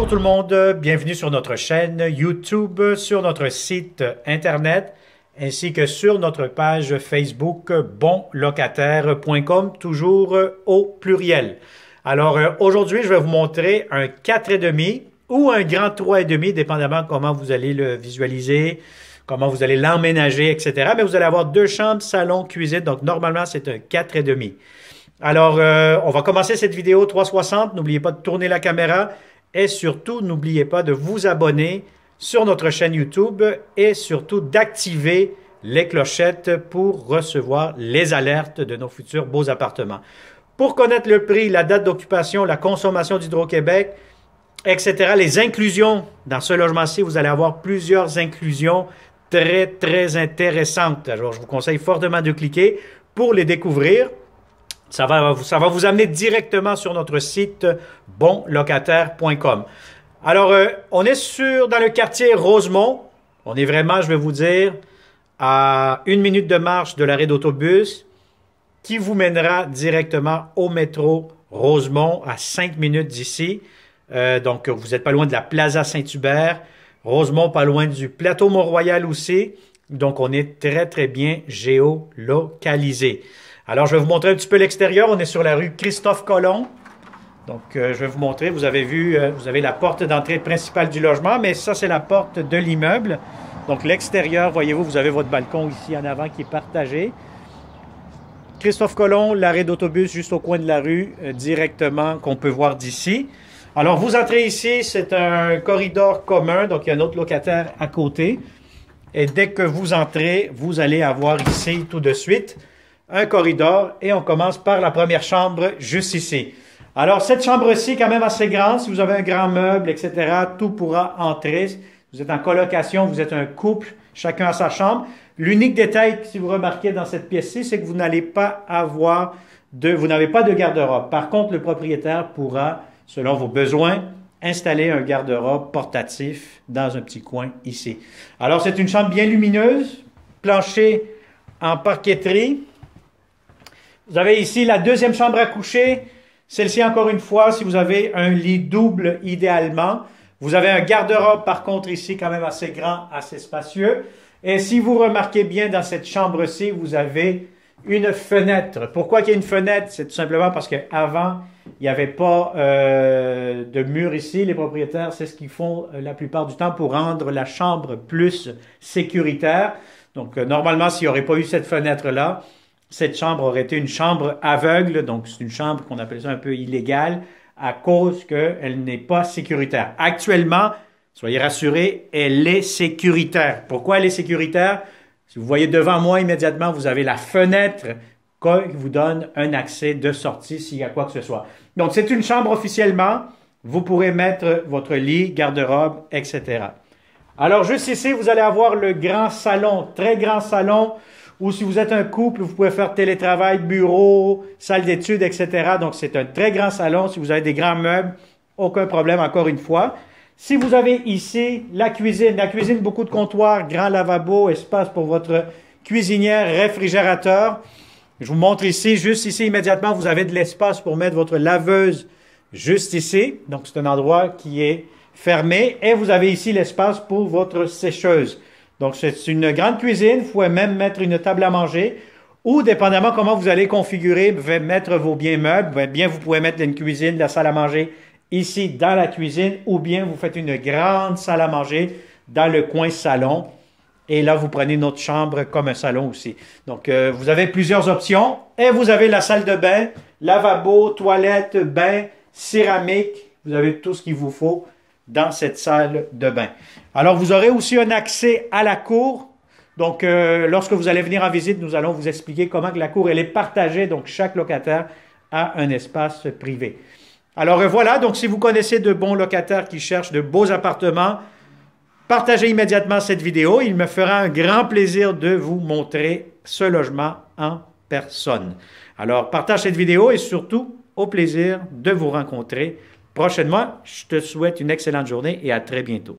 Bonjour tout le monde, bienvenue sur notre chaîne YouTube, sur notre site internet, ainsi que sur notre page Facebook bonlocataire.com, toujours au pluriel. Alors aujourd'hui, je vais vous montrer un 4,5 ou un grand 3,5, dépendamment comment vous allez le visualiser, comment vous allez l'emménager, etc. Mais vous allez avoir deux chambres, salon, cuisine, donc normalement c'est un 4,5. Alors, on va commencer cette vidéo 360. N'oubliez pas de tourner la caméra et surtout, n'oubliez pas de vous abonner sur notre chaîne YouTube et surtout d'activer les clochettes pour recevoir les alertes de nos futurs beaux appartements. Pour connaître le prix, la date d'occupation, la consommation d'Hydro-Québec, etc., les inclusions dans ce logement-ci, vous allez avoir plusieurs inclusions très intéressantes. Alors, je vous conseille fortement de cliquer pour les découvrir. Ça va vous amener directement sur notre site bonlocataire.com. Alors, on est dans le quartier Rosemont. On est vraiment, je vais vous dire, à 1 minute de marche de l'arrêt d'autobus qui vous mènera directement au métro Rosemont à 5 minutes d'ici. Donc, vous n'êtes pas loin de la Plaza Saint-Hubert. Rosemont, pas loin du plateau Mont-Royal aussi. Donc, on est très bien géolocalisé. Alors, je vais vous montrer un petit peu l'extérieur. On est sur la rue Christophe-Colomb. Donc, je vais vous montrer. Vous avez vu, vous avez la porte d'entrée principale du logement, mais ça, c'est la porte de l'immeuble. Donc, l'extérieur, voyez-vous, vous avez votre balcon ici en avant qui est partagé. Christophe-Colomb, l'arrêt d'autobus juste au coin de la rue, directement, qu'on peut voir d'ici. Alors, vous entrez ici, c'est un corridor commun, donc il y a un autre locataire à côté. Et dès que vous entrez, vous allez avoir ici, tout de suite, un corridor et on commence par la première chambre juste ici. Alors, cette chambre-ci est quand même assez grande. Si vous avez un grand meuble, etc., tout pourra entrer. Vous êtes en colocation, vous êtes un couple, chacun a sa chambre. L'unique détail, si vous remarquez dans cette pièce-ci, c'est que vous n'allez pas avoir vous n'avez pas de garde-robe. Par contre, le propriétaire pourra, selon vos besoins, installer un garde-robe portatif dans un petit coin ici. Alors, c'est une chambre bien lumineuse, plancher en parqueterie. Vous avez ici la deuxième chambre à coucher. Celle-ci, encore une fois, si vous avez un lit double, idéalement. Vous avez un garde-robe, par contre, ici, quand même assez grand, assez spacieux. Et si vous remarquez bien, dans cette chambre-ci, vous avez une fenêtre. Pourquoi qu'il y a une fenêtre? C'est tout simplement parce qu'avant, il n'y avait pas de mur ici. Les propriétaires, c'est ce qu'ils font la plupart du temps pour rendre la chambre plus sécuritaire. Donc, normalement, s'il n'y aurait pas eu cette fenêtre-là, cette chambre aurait été une chambre aveugle, donc c'est une chambre qu'on appelle ça un peu illégale à cause qu'elle n'est pas sécuritaire. Actuellement, soyez rassurés, elle est sécuritaire. Pourquoi elle est sécuritaire? Si vous voyez devant moi immédiatement, vous avez la fenêtre qui vous donne un accès de sortie s'il y a quoi que ce soit. Donc c'est une chambre officiellement, vous pourrez mettre votre lit, garde-robe, etc. Alors juste ici, vous allez avoir le grand salon, très grand salon, ou si vous êtes un couple, vous pouvez faire télétravail, bureau, salle d'études, etc. Donc, c'est un très grand salon. Si vous avez des grands meubles, aucun problème, encore une fois. Si vous avez ici la cuisine, beaucoup de comptoirs, grand lavabo, espace pour votre cuisinière, réfrigérateur. Je vous montre ici, juste ici, immédiatement, vous avez de l'espace pour mettre votre laveuse juste ici. Donc, c'est un endroit qui est fermé. Et vous avez ici l'espace pour votre sécheuse. Donc, c'est une grande cuisine. Vous pouvez même mettre une table à manger ou, dépendamment comment vous allez configurer, vous pouvez mettre vos biens meubles. Bien, vous pouvez mettre une cuisine, la salle à manger ici dans la cuisine ou bien vous faites une grande salle à manger dans le coin salon. Et là, vous prenez notre chambre comme un salon aussi. Donc, vous avez plusieurs options et vous avez la salle de bain, lavabo, toilette, bain, céramique. Vous avez tout ce qu'il vous faut dans cette salle de bain. Alors, vous aurez aussi un accès à la cour. Donc, lorsque vous allez venir en visite, nous allons vous expliquer comment que la cour elle est partagée. Donc, chaque locataire a un espace privé. Alors, voilà. Donc, si vous connaissez de bons locataires qui cherchent de beaux appartements, partagez immédiatement cette vidéo. Il me fera un grand plaisir de vous montrer ce logement en personne. Alors, partage cette vidéo et surtout, au plaisir de vous rencontrer prochainement. Je te souhaite une excellente journée et à très bientôt.